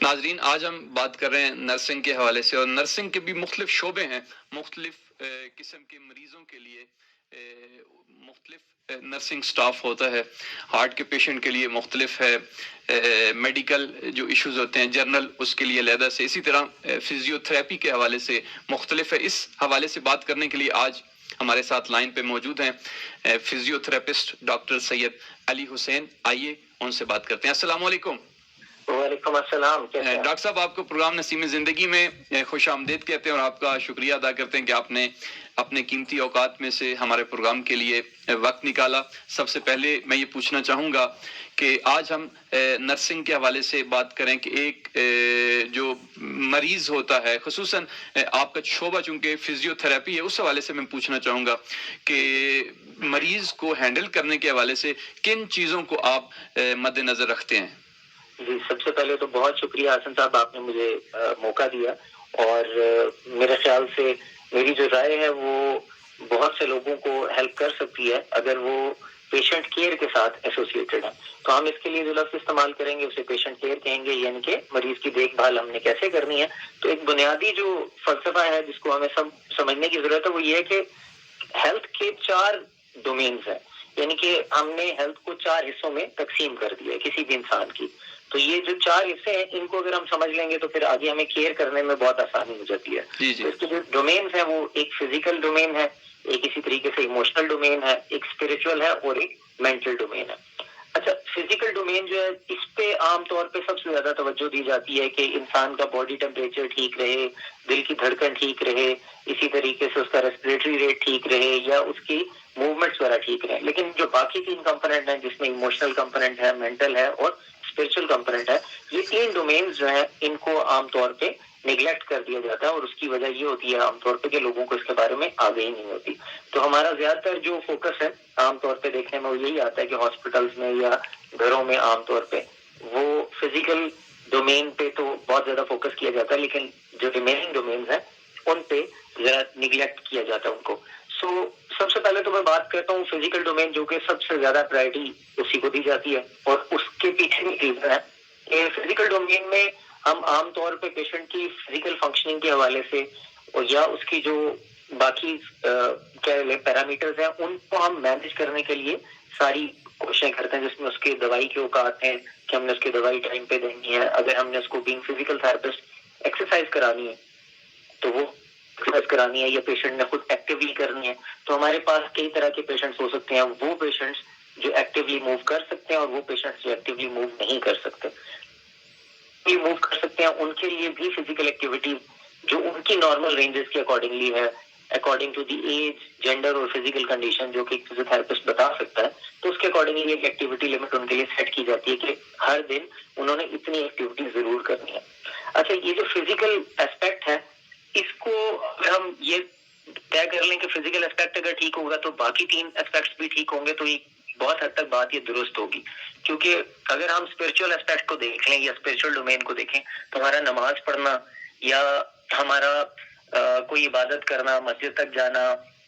ناظرین، آج ہم بات کر رہے ہیں نرسنگ کے حوالے سے، اور نرسنگ کے بھی مختلف شعبے ہیں. مختلف قسم کے مریضوں کے لیے مختلف نرسنگ سٹاف ہوتا ہے. ہارٹ کے پیشنٹ کے لیے مختلف ہے، میڈیکل جو ایشوز ہوتے ہیں جنرل اس کے لیے علیحدہ سے، اسی طرح فزیو تھراپی کے حوالے سے مختلف ہے. اس حوالے سے بات کرنے کے لیے آج ہمارے ساتھ لائن پہ موجود ہیں فزیو تھراپسٹ ڈاکٹر سید علی حسین. آئیے ان سے بات کرتے ہیں. السلام علیکم. وعلیکم السلام. ڈاکٹر صاحب، آپ کو پروگرام نسیم زندگی میں خوش آمدید کہتے ہیں، اور آپ کا شکریہ ادا کرتے ہیں کہ آپ نے اپنے قیمتی اوقات میں سے ہمارے پروگرام کے لیے وقت نکالا. سب سے پہلے میں یہ پوچھنا چاہوں گا کہ آج ہم نرسنگ کے حوالے سے بات کریں کہ ایک جو مریض ہوتا ہے، خصوصاً آپ کا شعبہ چونکہ فزیو تھراپی ہے، اس حوالے سے میں پوچھنا چاہوں گا کہ مریض کو ہینڈل کرنے کے حوالے سے کن چیزوں کو آپ مد نظر رکھتے ہیں؟ جی، سب سے پہلے تو بہت شکریہ حسن صاحب، آپ نے مجھے موقع دیا، اور میرے خیال سے میری جو رائے ہے وہ بہت سے لوگوں کو ہیلپ کر سکتی ہے اگر وہ پیشنٹ کیئر کے ساتھ ایسوسیٹڈ ہے. تو ہم اس کے لیے جو لفظ استعمال کریں گے اسے پیشنٹ کیئر کہیں گے، یعنی کہ مریض کی دیکھ بھال ہم نے کیسے کرنی ہے. تو ایک بنیادی جو فلسفہ ہے جس کو ہمیں سب سمجھنے کی ضرورت ہے وہ یہ ہے کہ ہیلتھ کے 4 ڈومینز ہیں، یعنی کہ ہم نے ہیلتھ کو 4 حصوں میں تقسیم کر دیا ہے کسی بھی انسان کی. تو یہ جو 4 حصے ہیں ان کو اگر ہم سمجھ لیں گے تو پھر آگے ہمیں کیئر کرنے میں بہت آسانی ہو جاتی ہے. تو اس کے جو ڈومینز ہیں وہ ایک فزیکل ڈومین ہے، ایک اسی طریقے سے ایموشنل ڈومین ہے، ایک اسپرچل ہے، اور ایک مینٹل ڈومین ہے. اچھا، فزیکل ڈومین جو ہے اس پہ عام طور پہ سب سے زیادہ توجہ دی جاتی ہے کہ انسان کا باڈی ٹیمپریچر ٹھیک رہے، دل کی دھڑکن ٹھیک رہے، اسی طریقے سے اس کا ریسپریٹری ریٹ ٹھیک رہے، یا اس کی موومنٹس وغیرہ ٹھیک رہے. لیکن جو باقی 3 کمپوننٹ ہیں جس میں ایموشنل کمپوننٹ ہے، مینٹل ہے اور اسپرچل کمپوننٹ ہے، یہ 3 ڈومینز جو ہیں ان کو عام طور پہ نیگلیکٹ کر دیا جاتا ہے، اور اس کی وجہ یہ ہوتی ہے عام طور پہ کہ لوگوں کو اس کے بارے میں آگاہی نہیں ہوتی. تو ہمارا زیادہ تر جو فوکس ہے عام طور پہ دیکھنے میں وہ یہی آتا ہے کہ ہاسپٹلس میں یا گھروں میں عام طور پہ وہ فزیکل ڈومین پہ تو بہت زیادہ فوکس کیا جاتا ہے، لیکن جو ریمیننگ ڈومینز ہیں ان پہ ذرا نیگلیکٹ کیا جاتا ہے ان کو. سب سے پہلے تو میں بات کرتا ہوں فزیکل ڈومین، جو کہ سب سے زیادہ پرائرٹی اسی کو دی جاتی ہے، اور اس کے پیچھے بھی ریزن ہے کہ فزیکل ڈومین میں ہم عام طور پہ پیشنٹ کی فزیکل فنکشننگ کے حوالے سے یا اس کی جو باقی پیرامیٹرز ہیں ان کو ہم مینیج کرنے کے لیے ساری کوششیں کرتے ہیں، جس میں اس کے دوائی کے اوقات ہیں کہ ہم نے اس کی دوائی ٹائم پہ دینی ہے. اگر ہم نے اس کو بینگ فزیکل تھراپسٹ ایکسرسائز کرانی ہے تو وہ ایکسرسائز کرانی ہے، یا پیشنٹ نے خود ایکٹیولی کرنی ہے. تو ہمارے پاس کئی طرح کے پیشنٹس ہو سکتے ہیں، وہ پیشنٹس جو ایکٹیولی موو کر سکتے ہیں اور وہ پیشنٹس جو ایکٹیولی موو نہیں کر سکتے. موو کر سکتے ہیں ان کے لیے بھی فزیکل ایکٹیویٹی جو ان کی نارمل رینجز کے اکارڈنگلی ہے، according to the age, gender اور فزیکل کنڈیشن جو کہ ایک فزیوتھراپسٹ بتا سکتا ہے، تو اس کے اکارڈنگلی ایک ایکٹیویٹی لمٹ ان کے لیے سیٹ کی جاتی ہے کہ ہر دن انہوں نے اتنی ایکٹیویٹی ضرور کرنی ہے. اچھا، یہ جو فزیکل اسپیکٹ ہے اس کو اگر ہم یہ طے کر لیں کہ فزیکل اسپیکٹ اگر ٹھیک ہوگا تو باقی 3 اسپیکٹس بھی ٹھیک ہوں گے، تو یہ بہت حد تک بات یہ درست ہوگی. کیونکہ اگر ہم اسپرچل اسپیکٹ کو دیکھ لیں یا اسپرچل ڈومین کو دیکھیں تو ہمارا نماز پڑھنا یا ہمارا کوئی عبادت کرنا، مسجد تک جانا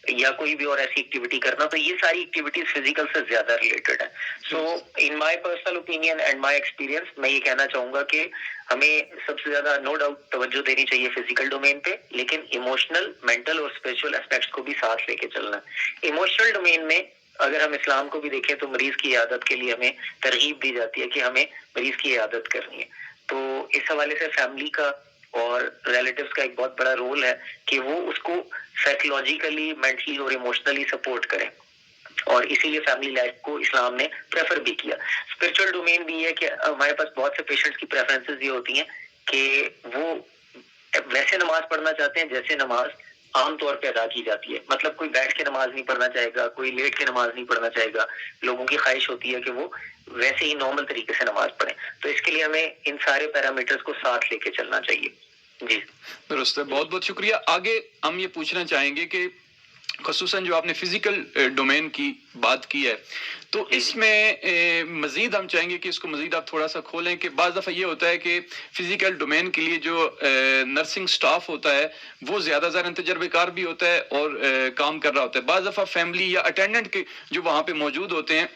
یا کوئی بھی اور ایسی ایکٹیویٹی کرنا، تو یہ ساری ایکٹیویٹیز فزیکل سے زیادہ ریلیٹڈ ہے. So in my personal opinion and my experience میں یہ کہنا چاہوں گا کہ ہمیں سب سے زیادہ نو ڈاؤٹ توجہ دینی چاہیے فزیکل ڈومین پہ، لیکن ایموشنل، مینٹل اور اسپرچل اسپیکٹس کو بھی ساتھ لے کے چلنا ہے. ایموشنل ڈومین میں اگر ہم اسلام کو بھی دیکھیں تو مریض کی عیادت کے لیے ہمیں ترغیب دی جاتی ہے کہ ہمیں مریض کی عیادت کرنی ہے. تو اس حوالے سے فیملی کا اور ریلیٹیوز کا ایک بہت بڑا رول ہے کہ وہ اس کو سائیکولوجیکلی، مینٹلی اور ایموشنلی سپورٹ کریں، اور اسی لیے فیملی لائف کو اسلام نے پریفر بھی کیا. اسپرچل ڈومین بھی ہے کہ ہمارے پاس بہت سے پیشنٹس کی پریفرنسز یہ ہوتی ہیں کہ وہ ویسے نماز پڑھنا چاہتے ہیں جیسے نماز عام طور پہ ادا کی جاتی ہے. مطلب کوئی بیٹھ کے نماز نہیں پڑھنا چاہے گا، کوئی لیٹ کے نماز نہیں پڑھنا چاہے گا. لوگوں کی خواہش ہوتی ہے کہ وہ ویسے ہی نارمل طریقے سے نماز پڑھیں. تو اس کے لیے ہمیں ان سارے پیرامیٹرز کو ساتھ لے کے چلنا چاہیے. جی درست ہے، بہت بہت شکریہ. آگے ہم یہ پوچھنا چاہیں گے کہ خصوصاً جو آپ نے فزیکل ڈومین کی بات کی ہے تو اس میں مزید ہم چاہیں گے کہ اس کو مزید آپ تھوڑا سا کھولیں کہ بعض دفعہ یہ ہوتا ہے کہ فزیکل ڈومین کے لیے جو نرسنگ سٹاف ہوتا ہے وہ زیادہ تجربے کار بھی ہوتا ہے اور کام کر رہا ہوتا ہے. بعض دفعہ فیملی یا اٹینڈنٹ کے جو وہاں پہ موجود ہوتے ہیں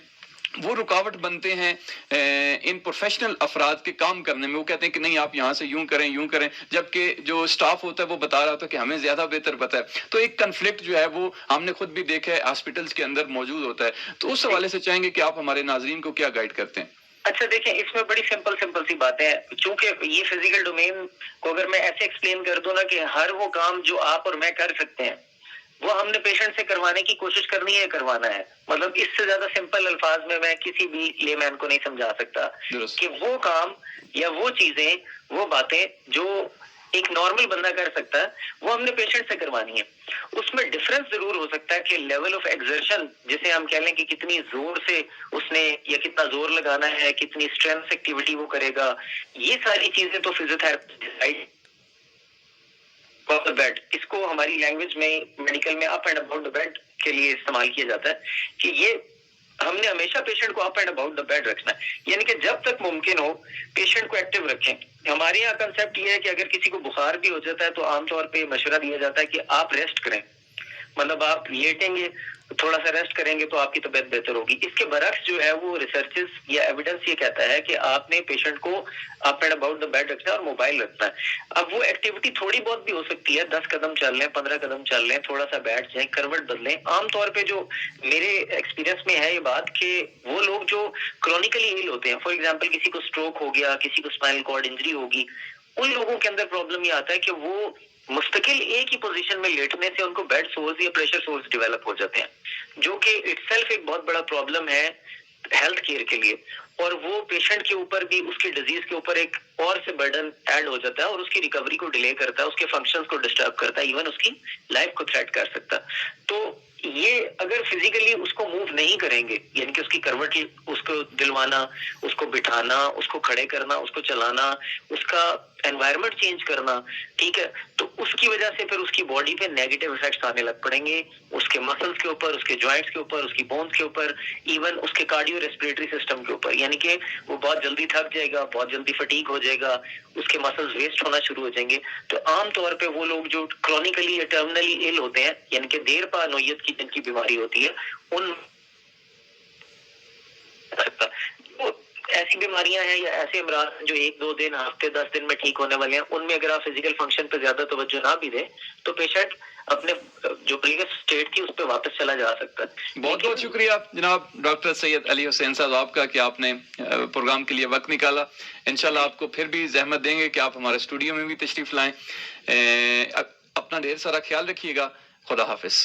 وہ رکاوٹ بنتے ہیں ان پروفیشنل افراد کے کام کرنے میں. وہ کہتے ہیں کہ نہیں آپ یہاں سے یوں کریں, جبکہ جو اسٹاف ہوتا ہے وہ بتا رہا ہوتا ہے کہ ہمیں زیادہ بہتر پتہ ہے. تو ایک کنفلکٹ جو ہے وہ ہم نے خود بھی دیکھا ہے ہاسپٹلس کے اندر موجود ہوتا ہے. تو اس حوالے سے چاہیں گے کہ آپ ہمارے ناظرین کو کیا گائیڈ کرتے ہیں؟ اچھا دیکھیں, اس میں بڑی سمپل سی باتیں ہیں. چونکہ یہ فزیکل ڈومین کو اگر میں ایسے ایکسپلین کر دوں نا کہ ہر وہ کام جو آپ اور میں کر سکتے ہیں وہ ہم نے پیشنٹ سے کروانے کی کوشش کرنی ہے, کروانا ہے. مطلب اس سے زیادہ سمپل الفاظ میں کسی بھی لے مین کو نہیں سمجھا سکتا کہ وہ کام یا وہ چیزیں, وہ باتیں جو ایک نارمل بندہ کر سکتا ہے وہ ہم نے پیشنٹ سے کروانی ہے. اس میں ڈفرنس ضرور ہو سکتا ہے کہ لیول آف ایگزرشن, جسے ہم کہہ لیں کہ کتنی زور سے اس نے یا کتنا زور لگانا ہے, کتنی اسٹرینتھ ایکٹیویٹی وہ کرے گا, یہ ساری چیزیں تو فزیوتھراپسٹ بیڈ, اس کو ہماری لینگویج میں میڈیکل میں up and about the bed کے لیے استعمال کیا جاتا ہے کہ یہ ہم نے ہمیشہ پیشنٹ کو up and about the bed رکھنا ہے. یعنی کہ جب تک ممکن ہو پیشنٹ کو ایکٹیو رکھیں. ہمارے یہاں کنسیپٹ یہ ہے کہ اگر کسی کو بخار بھی ہو جاتا ہے تو عام طور پہ مشورہ دیا جاتا ہے کہ آپ ریسٹ کریں. مطلب آپ لیٹیں گے, تھوڑا سا ریسٹ کریں گے تو آپ کی طبیعت بہتر ہوگی. اس کے برعکس جو ہے وہ ریسرچز یا ایویڈنس یہ کہتا ہے کہ آپ نے پیشنٹ کو up and about the bed رکھنا ہے اور موبائل رکھنا ہے. اب وہ ایکٹیویٹی تھوڑی بہت بھی ہو سکتی ہے, 10 قدم چل لیں, 15 قدم چل لیں, تھوڑا سا بیٹھ جائیں, کروٹ بدلیں. عام طور پہ جو میرے ایکسپیرینس میں ہے یہ بات کہ وہ لوگ جو کرونیکلی ایل ہوتے ہیں, فار ایگزامپل کسی کو اسٹروک ہو گیا, کسی کو اسپائنل کارڈ انجری ہوگی, ان لوگوں کے اندر پرابلم یہ آتا ہے کہ وہ مستقل ایک ہی پوزیشن میں لیٹنے سے ان کو بیڈ سورس یا پریشر سورس ڈیولپ ہو جاتے ہیں, جو کہ اٹ سیلف ایک بہت بڑا پرابلم ہے ہیلتھ کیئر کے لیے. اور وہ پیشنٹ کے اوپر بھی, اس کی ڈیزیز کے اوپر ایک اور سے برڈن ایڈ ہو جاتا ہے اور اس کی ریکوری کو ڈیلے کرتا ہے, اس کے فنکشنز کو ڈسٹرب کرتا ہے, ایون اس کی لائف کو تھریٹ کر سکتا ہے. تو یہ اگر فزیکلی اس کو موو نہیں کریں گے, یعنی کہ اس کی کروٹ, اس کو دلوانا, اس کو بٹھانا, اس کو کھڑے کرنا, اس کو چلانا, اس کا انوائرمنٹ چینج کرنا, ٹھیک ہے, تو اس کی وجہ سے پھر اس کی باڈی پہ نیگیٹو افیکٹس آنے لگ پڑیں گے, اس کے مسلس کے اوپر, اس کے جوائنٹس کے اوپر, اس کی بونس کے اوپر, ایون اس کے کارڈیو ریسپریٹری سسٹم کے اوپر. یعنی کہ وہ بہت جلدی تھک جائے گا, بہت جلدی فٹیگ ہو جائے گا, اس کے مسلز ویسٹ ہونا شروع ہو جائیں گے. تو عام طور پہ وہ لوگ جو کرونیکلی یا ٹرمینلی ایل ہوتے ہیں, یعنی کہ دیر پا نوعیت کی جن کی بیماری ہوتی ہے, ان ایسی بیماریاں ہیں یا ایسے امراض جو 1-2 دن, ہفتے, 10 دن میں ٹھیک ہونے والے ہیں, ان میں اگر آپ فزیکل فنکشن پہ زیادہ توجہ نہ بھی دیں تو پیشنٹ اپنے جو پریویس اسٹیٹ تھی اس پہ واپس چلا جا سکتا ہے. بہت بہت شکریہ جناب ڈاکٹر سید علی حسین صاحب آپ کا کہ آپ نے پروگرام کے لیے وقت نکالا. انشاءاللہ آپ کو پھر بھی زحمت دیں گے کہ آپ ہمارے اسٹوڈیو میں بھی تشریف لائیں. اپنا ڈھیر سارا خیال رکھیے گا. خدا حافظ.